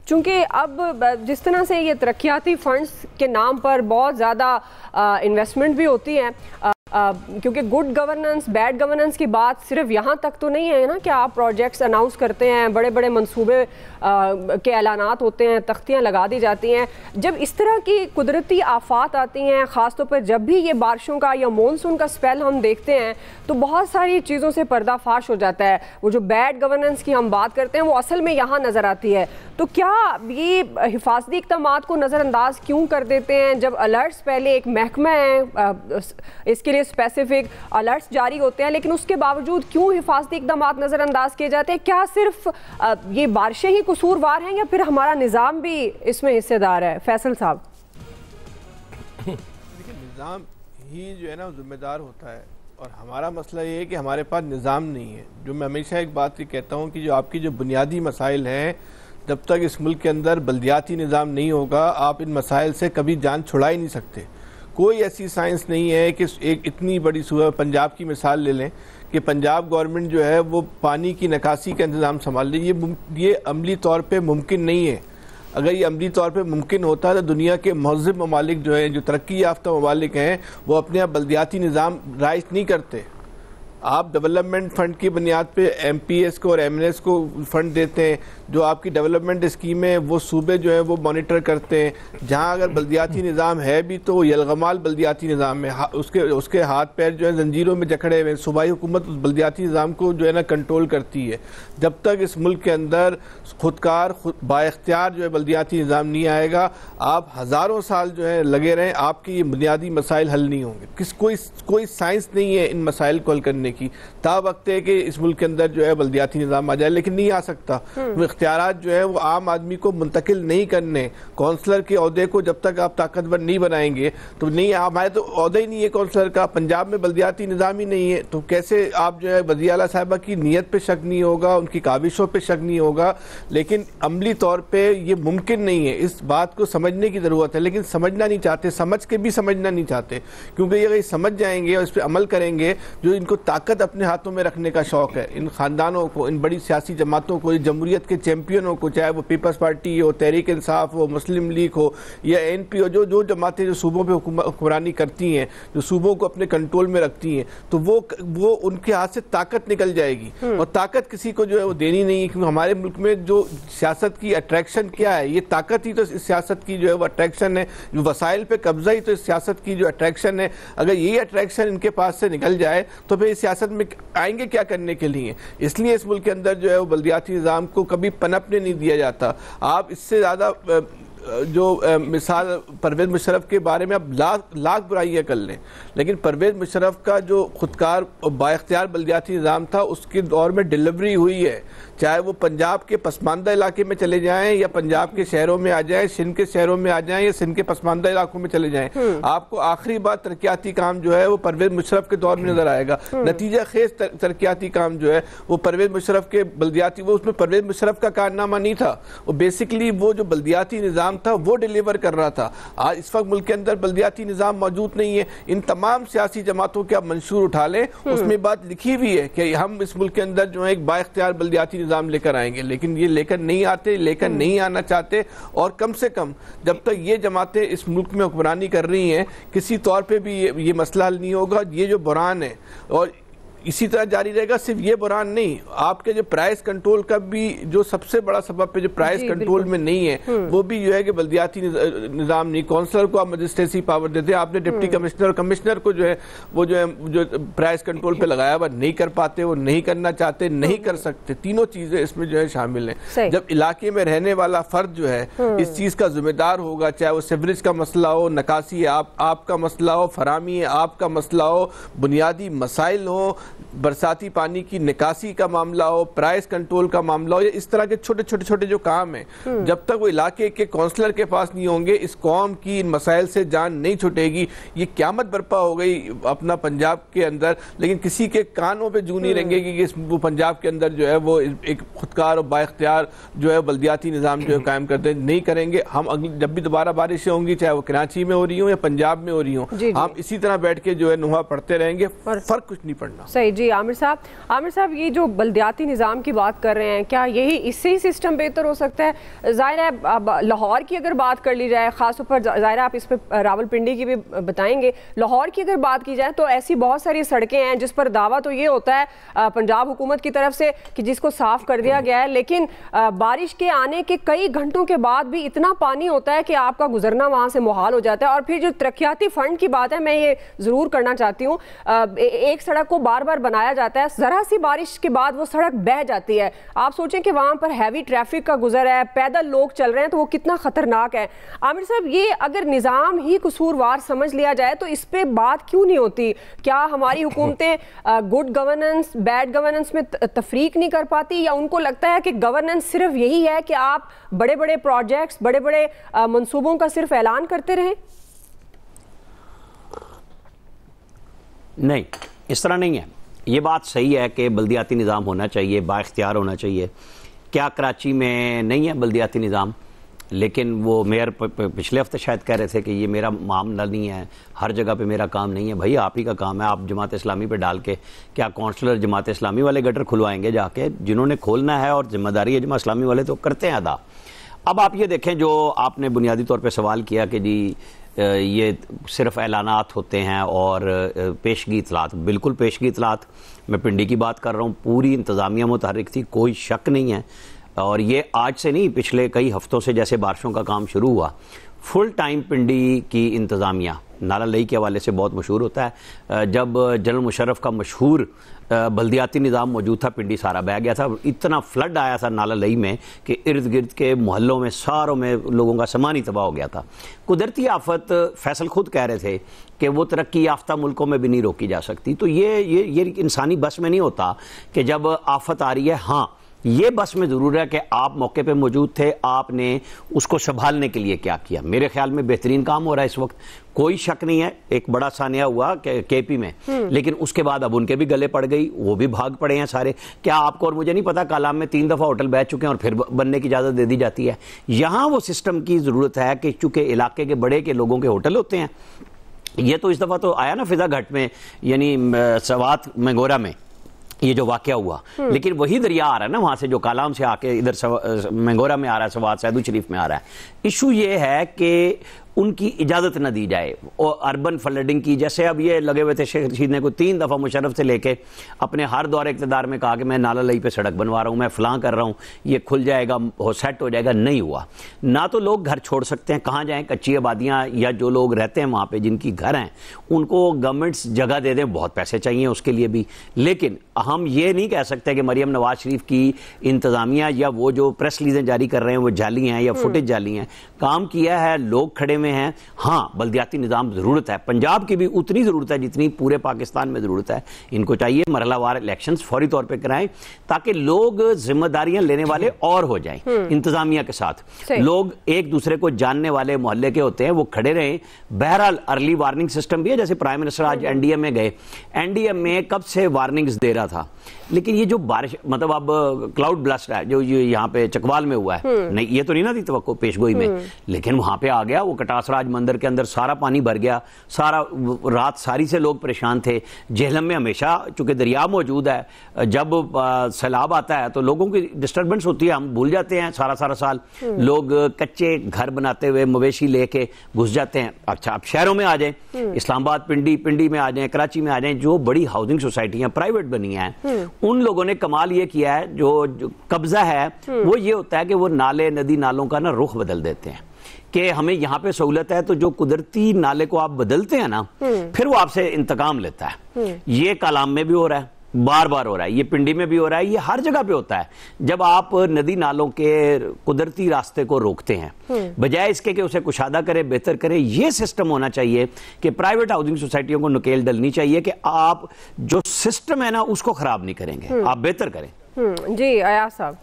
چونکہ اب جس طرح سے یہ ترقیاتی فنڈز کے نام پر بہت زیادہ انویسٹمنٹ بھی ہوتی ہیں، کیونکہ گڈ گورننس بیڈ گورننس کی بات صرف یہاں تک تو نہیں ہے نا کہ آپ پروجیکٹس اناؤنس کرتے ہیں، بڑے بڑے منصوبے کے اعلانات ہوتے ہیں، تختیاں لگا دی جاتی ہیں. جب اس طرح کی قدرتی آفات آتی ہیں، خاص طور پر جب بھی یہ بارشوں کا یا مونسون کا اسپیل ہم دیکھتے ہیں، تو بہت ساری چیزوں سے پردہ فاش ہو جاتا ہے. وہ جو بیڈ گورننس کی ہم بات کرتے ہیں وہ اصل میں یہاں نظر آتی ہے. تو کیا یہ حفاظتی اقدامات کو نظر انداز کیوں کر دیتے ہیں جب الرٹس پہلے ایک محکمہ ہے اس کے لیے اسپیسیفک الرٹس جاری ہوتے ہیں، لیکن اس کے باوجود کیوں حفاظتی اقدامات نظر انداز کیے جاتے ہیں؟ کیا صرف یہ بارشیں ہی قصوروار ہیں یا پھر ہمارا نظام بھی اس میں حصے دار ہے؟ فیصل صاحب. دیکھیں، نظام ہی جو ہے نا ذمہ دار ہوتا ہے، اور ہمارا مسئلہ یہ ہے کہ ہمارے پاس نظام نہیں ہے. جو میں ہمیشہ ایک بات یہ کہتا ہوں کہ جو آپ کی جو بنیادی مسائل ہیں، جب تک اس ملک کے اندر بلدیاتی نظام نہیں ہوگا، آپ ان مسائل سے کبھی جان چھڑا ہی نہیں سکتے. کوئی ایسی سائنس نہیں ہے کہ ایک اتنی بڑی صوبہ پنجاب کی مثال لے لیں کہ پنجاب گورنمنٹ جو ہے وہ پانی کی نکاسی کا انتظام سنبھال لے. یہ عملی طور پہ ممکن نہیں ہے. اگر یہ عملی طور پہ ممکن ہوتا تو دنیا کے مہذب ممالک جو ہیں، جو ترقی یافتہ ممالک ہیں، وہ اپنے آپ بلدیاتی نظام رائج نہیں کرتے. آپ ڈیولپمنٹ فنڈ کی بنیاد پہ ایم پی ایس کو اور ایم این ایس کو فنڈ دیتے ہیں. جو آپ کی ڈیولپمنٹ اسکیمیں وہ صوبے جو ہیں وہ مانیٹر کرتے ہیں. جہاں اگر بلدیاتی نظام ہے بھی تو وہ یلغمال بلدیاتی نظام ہے، اس کے ہاتھ پیر جو ہے زنجیروں میں جکڑے ہوئے. صوبائی حکومت اس بلدیاتی نظام کو جو ہے نا کنٹرول کرتی ہے. جب تک اس ملک کے اندر خودکار با اختیار جو ہے بلدیاتی نظام نہیں آئے گا، آپ ہزاروں سال جو ہے لگے رہیں، آپ کے یہ بنیادی مسائل حل نہیں ہوں گے. کوئی سائنس نہیں ہے ان مسائل کو حل کرنے کی. تا وقت ہے کہ اس ملک کے اندر جو ہے بلدیاتی نظام آ جائے، لیکن نہیں آ سکتا. وہ اختیارات جو ہے وہ عام آدمی کو منتقل نہیں کرنے. کونسلر کے عہدے کو جب تک آپ طاقتور نہیں بنائیں گے تو نہیں. ہمارے تو عہدہ ہی نہیں ہے کونسلر کا. پنجاب میں بلدیاتی نظام ہی نہیں ہے، تو کیسے آپ جو ہے وزیر اعلیٰ صاحبہ کی نیت پہ شک نہیں ہوگا، ان کی کاوشوں پہ شک نہیں ہوگا. لیکن عملی طور پہ یہ ممکن نہیں ہے. اس بات کو سمجھنے کی ضرورت ہے، لیکن سمجھنا نہیں چاہتے. سمجھ کے بھی سمجھنا نہیں چاہتے، کیونکہ یہ سمجھ جائیں گے اور اس پہ عمل کریں گے. جو ان کو طاقت اپنے ہاتھوں میں رکھنے کا شوق ہے، ان خاندانوں کو، ان بڑی سیاسی جماعتوں کو، جمہوریت کے چیمپئنوں کو، چاہے وہ پیپلز پارٹی ہو، تحریک انصاف ہو، مسلم لیگ ہو یا این پی ہو، جو جماعتیں جو صوبوں پہ حکمرانی کرتی ہیں، جو صوبوں کو اپنے کنٹرول میں رکھتی ہیں، تو وہ ان کے ہاتھ سے طاقت نکل جائے گی. اور طاقت کسی کو جو ہے وہ دینی نہیں ہے، کیونکہ ہمارے ملک میں جو سیاست کی اٹریکشن کیا ہے، یہ طاقت ہی تو اس سیاست کی جو ہے وہ اٹریکشن ہے. جو وسائل پہ قبضہ ہی تو اس سیاست کی جو اٹریکشن ہے. اگر یہی اٹریکشن ان کے پاس سے نکل جائے تو پھر اس سیاست میں آئیں گے کیا کرنے کے لیے؟ اس لیے اس ملک کے اندر جو ہے وہ بلدیاتی نظام کو کبھی پنپنے نہیں دیا جاتا. آپ اس سے زیادہ جو مثال پرویز مشرف کے بارے میں آپ لاکھ برائیاں کر لیں، لیکن پرویز مشرف کا جو خودکار با اختیار بلدیاتی نظام تھا، اس کے دور میں ڈیلیوری ہوئی ہے. چاہے وہ پنجاب کے پسماندہ علاقے میں چلے جائیں یا پنجاب کے شہروں میں آ جائیں، سندھ کے شہروں میں آ جائیں یا سندھ کے پسماندہ علاقوں میں چلے جائیں، آپ کو آخری بار ترقیاتی کام جو ہے وہ پرویز مشرف کے دور میں نظر آئے گا. نتیجہ خیز ترقیاتی کام جو ہے وہ پرویز مشرف کے بلدیاتی، وہ اس میں پرویز مشرف کا کارنامہ نہیں تھا. وہ بیسیکلی وہ جو بلدیاتی نظام تھا وہ ڈیلیور کر رہا تھا. آج اس وقت ملک کے اندر بلدیاتی نظام موجود نہیں ہے. ان تمام سیاسی جماعتوں کے آپ منشور اٹھا لیں، اس میں بات لکھی ہوئی ہے کہ ہم اس ملک کے اندر جو ہے ایک با اختیار بلدیاتی نظام لے کر آئیں گے، لیکن یہ لے کر نہیں آتے، لے کر نہیں آنا چاہتے. اور کم سے کم جب تک یہ جماعتیں اس ملک میں حکمرانی کر رہی ہیں، کسی طور پہ بھی یہ مسئلہ حل نہیں ہوگا. یہ جو بحران ہے اور اسی طرح جاری رہے گا. صرف یہ بحران نہیں، آپ کے جو پرائز کنٹرول کا بھی جو سب سے بڑا سبب پہ جو پرائز کنٹرول میں نہیں ہے، وہ بھی جو ہے کہ بلدیاتی نظام نہیں. کونسلر کو آپ مجسٹریسی پاور دیتے ہیں، آپ نے ڈپٹی کمشنر اور کمشنر کو جو ہے وہ جو پرائز کنٹرول پہ لگایا ہوا نہیں کر پاتے، وہ نہیں کرنا چاہتے، نہیں کر سکتے. تینوں چیزیں اس میں جو ہے شامل ہیں. جب علاقے میں رہنے والا فرد جو ہے اس چیز کا ذمہ دار ہوگا، چاہے وہ سیوریج کا مسئلہ ہو، نکاسی آپ کا مسئلہ ہو، فراہمی آپ کا مسئلہ ہو، بنیادی مسائل ہو، برساتی پانی کی نکاسی کا معاملہ ہو، پرائز کنٹرول کا معاملہ ہو، یا اس طرح کے چھوٹے جو کام ہیں، جب تک وہ علاقے کے کونسلر کے پاس نہیں ہوں گے، اس قوم کی ان مسائل سے جان نہیں چھٹے گی. یہ قیامت برپا ہو گئی اپنا پنجاب کے اندر، لیکن کسی کے کانوں پہ جو نہیں رنگے گی کہ وہ پنجاب کے اندر جو ہے وہ ایک خودکار اور با اختیار جو ہے بلدیاتی نظام جو ہے قائم کرتے نہیں کریں گے. ہم جب بھی دوبارہ بارشیں ہوں گی، چاہے وہ کراچی میں ہو رہی ہوں یا پنجاب میں ہو رہی ہوں، ہم اسی طرح بیٹھ کے جو ہے نوحہ پڑھتے رہیں گے، فرق کچھ نہیں پڑنا. صحیح. جی عامر صاحب یہ جو بلدیاتی نظام کی بات کر رہے ہیں, کیا یہی اس سے ہی سسٹم بہتر ہو سکتا ہے؟ ظاہر ہے اب لاہور کی اگر بات کر لی جائے, خاص طور پر ظاہر ہے آپ اس پہ راول پنڈی کی بھی بتائیں گے, لاہور کی اگر بات کی جائے تو ایسی بہت ساری سڑکیں ہیں جس پر دعویٰ تو یہ ہوتا ہے پنجاب حکومت کی طرف سے کہ جس کو صاف کر دیا گیا ہے, لیکن بارش کے آنے کے کئی گھنٹوں کے بعد بھی اتنا پانی ہوتا ہے کہ آپ کا گزرنا وہاں سے محال ہو جاتا ہے. اور پھر جو ترقیاتی فنڈ کی بات ہے, میں یہ ضرور کرنا چاہتی ہوں, ایک سڑک کو بار بار بنایا جاتا ہے, ذرا سی بارش کے بعد وہ سڑک بہہ جاتی ہے. آپ سوچیں کہ وہاں پر ہیوی ٹریفک کا گزر ہے, پیدل لوگ چل رہے ہیں, تو وہ کتنا خطرناک ہے. عامر صاحب, یہ اگر نظام ہی قصوروار سمجھ لیا جائے تو اس پہ بات کیوں نہیں ہوتی؟ کیا ہماری حکومتیں گڈ گورننس بیڈ گورننس میں تفریق نہیں کر پاتی, یا ان کو لگتا ہے کہ گورننس صرف یہی ہے کہ آپ بڑے بڑے پروجیکٹس, بڑے بڑے منصوبوں کا صرف اعلان کرتے رہیں؟ نہیں, اس طرح نہیں ہے. یہ بات صحیح ہے کہ بلدیاتی نظام ہونا چاہیے, با اختیار ہونا چاہیے. کیا کراچی میں نہیں ہے بلدیاتی نظام؟ لیکن وہ میئر پچھلے ہفتے شاید کہہ رہے تھے کہ یہ میرا معاملہ نہیں ہے, ہر جگہ پہ میرا کام نہیں ہے. بھائی آپ ہی کا کام ہے, آپ جماعت اسلامی پہ ڈال کے کیا کونسلر جماعت اسلامی والے گٹر کھلوائیں گے جا کے؟ جنہوں نے کھولنا ہے اور ذمہ داری ہے جماعت اسلامی والے تو کرتے ہیں ادا. اب آپ یہ دیکھیں, جو آپ نے بنیادی طور پہ سوال کیا کہ جی یہ صرف اعلانات ہوتے ہیں اور پیشگی اطلاعات, بالکل پیشگی اطلاعات. میں پنڈی کی بات کر رہا ہوں, پوری انتظامیہ متحرک تھی, کوئی شک نہیں ہے. اور یہ آج سے نہیں, پچھلے کئی ہفتوں سے جیسے بارشوں کا کام شروع ہوا, فل ٹائم پنڈی کی انتظامیہ نالہ لئی کے حوالے سے بہت مشہور ہوتا ہے. جب جنرل مشرف کا مشہور بلدیاتی نظام موجود تھا, پنڈی سارا بہہ گیا تھا. اتنا فلڈ آیا تھا نالہ لئی میں کہ ارد گرد کے محلوں میں ساروں میں لوگوں کا سامان ہی تباہ ہو گیا تھا. قدرتی آفت, فیصل خود کہہ رہے تھے کہ وہ ترقی یافتہ ملکوں میں بھی نہیں روکی جا سکتی. تو یہ انسانی بس میں نہیں ہوتا کہ جب آفت آ رہی ہے. ہاں, یہ بس میں ضرور ہے کہ آپ موقع پہ موجود تھے, آپ نے اس کو سنبھالنے کے لیے کیا کیا. میرے خیال میں بہترین کام ہو رہا ہے اس وقت, کوئی شک نہیں ہے. ایک بڑا سانحہ ہوا کے پی میں, لیکن اس کے بعد اب ان کے بھی گلے پڑ گئی, وہ بھی بھاگ پڑے ہیں سارے. کیا آپ کو اور مجھے نہیں پتا, کالام میں 3 دفعہ ہوٹل بیٹھ چکے ہیں اور پھر بننے کی اجازت دے دی جاتی ہے. یہاں وہ سسٹم کی ضرورت ہے کہ چونکہ علاقے کے بڑے کے لوگوں کے ہوٹل ہوتے ہیں. یہ تو اس دفعہ تو آیا نا فضا گھاٹ میں, یعنی سوات مینگورا میں یہ جو واقعہ ہوا, لیکن وہی دریا آ رہا ہے نا وہاں سے, جو کالام سے آ کے ادھر مینگورا میں آ رہا ہے, سوات سیدو شریف میں آ رہا ہے. ایشو یہ ہے کہ ان کی اجازت نہ دی جائے, اور اربن فلڈنگ کی. جیسے اب یہ لگے ہوئے تھے شیخ رشید نے, کوئی 3 دفعہ مشرف سے لے کے اپنے ہر دور اقتدار میں کہا کہ میں نالہ لئی پہ سڑک بنوا رہا ہوں, میں فلاں کر رہا ہوں, یہ کھل جائے گا, سیٹ ہو جائے گا. نہیں ہوا. نہ تو لوگ گھر چھوڑ سکتے ہیں, کہاں جائیں؟ کچی آبادیاں یا جو لوگ رہتے ہیں وہاں پہ جن کی گھر ہیں, ان کو گورنمنٹس جگہ دے دیں, بہت پیسے چاہیے اس کے لیے بھی. لیکن ہم یہ نہیں کہہ سکتے کہ مریم نواز شریف کی انتظامیہ یا وہ جو پریس ریلیزیں جاری کر رہے ہیں وہ جعلی ہیں یا فوٹیج جعلی ہیں. کام کیا ہے, لوگ کھڑے ہوئے ہیں. ہاں, بلدیاتی نظام ضرورت ہے, پنجاب کی بھی اتنی ضرورت ہے جتنی پورے پاکستان میں ضرورت ہے. ان کو چاہیے مرحلہ وار الیکشنز فوری طور پہ کرائیں تاکہ لوگ ذمہ داریاں لینے والے اور ہو جائیں انتظامیہ کے ساتھ. لوگ ایک دوسرے کو جاننے والے محلے کے ہوتے ہیں, وہ کھڑے رہیں. بہرحال ارلی وارننگ سسٹم بھی ہے, جیسے پرائم منسٹر آج این ڈی ایم میں گئے, این ڈی ایم میں کب سے وارننگز دے رہا تھا, لیکن یہ جو بارش مطلب اب کلاؤڈ بلسٹ ہے جو یہاں پہ چکوال میں ہوا ہے, نہیں یہ تو نہیں نہ تھی توقع پیش گوئی میں, لیکن وہاں پہ آ گیا. وہ کٹاس راج مندر کے اندر سارا پانی بھر گیا, سارا رات ساری سے لوگ پریشان تھے. جہلم میں ہمیشہ چونکہ دریا موجود ہے, جب سیلاب آتا ہے تو لوگوں کی ڈسٹربنس ہوتی ہے, ہم بھول جاتے ہیں سارا سال. لوگ کچے گھر بناتے ہوئے مویشی لے کے گھس جاتے ہیں. اچھا اب شہروں میں آ جائیں, اسلام آباد, پنڈی میں آ جائیں, کراچی میں آ جائیں, جو بڑی ہاؤسنگ سوسائٹیاں پرائیویٹ بنی ہیں, ان لوگوں نے کمال یہ کیا ہے, جو قبضہ ہے وہ یہ ہوتا ہے کہ وہ نالے ندی نالوں کا نا رخ بدل دیتے ہیں کہ ہمیں یہاں پہ سہولت ہے, تو جو قدرتی نالے کو آپ بدلتے ہیں نا, پھر وہ آپ سے انتقام لیتا ہے. یہ کالام میں بھی ہو رہا ہے, بار بار ہو رہا ہے, یہ پنڈی میں بھی ہو رہا ہے, یہ ہر جگہ پہ ہوتا ہے. جب آپ ندی نالوں کے قدرتی راستے کو روکتے ہیں, بجائے اس کے کہ اسے کشادہ کرے, بہتر کرے, یہ سسٹم ہونا چاہیے کہ پرائیویٹ ہاؤسنگ سوسائٹیوں کو نکیل ڈلنی چاہیے کہ آپ جو سسٹم ہے نا اس کو خراب نہیں کریں گے, آپ بہتر کریں. جی ایاز صاحب.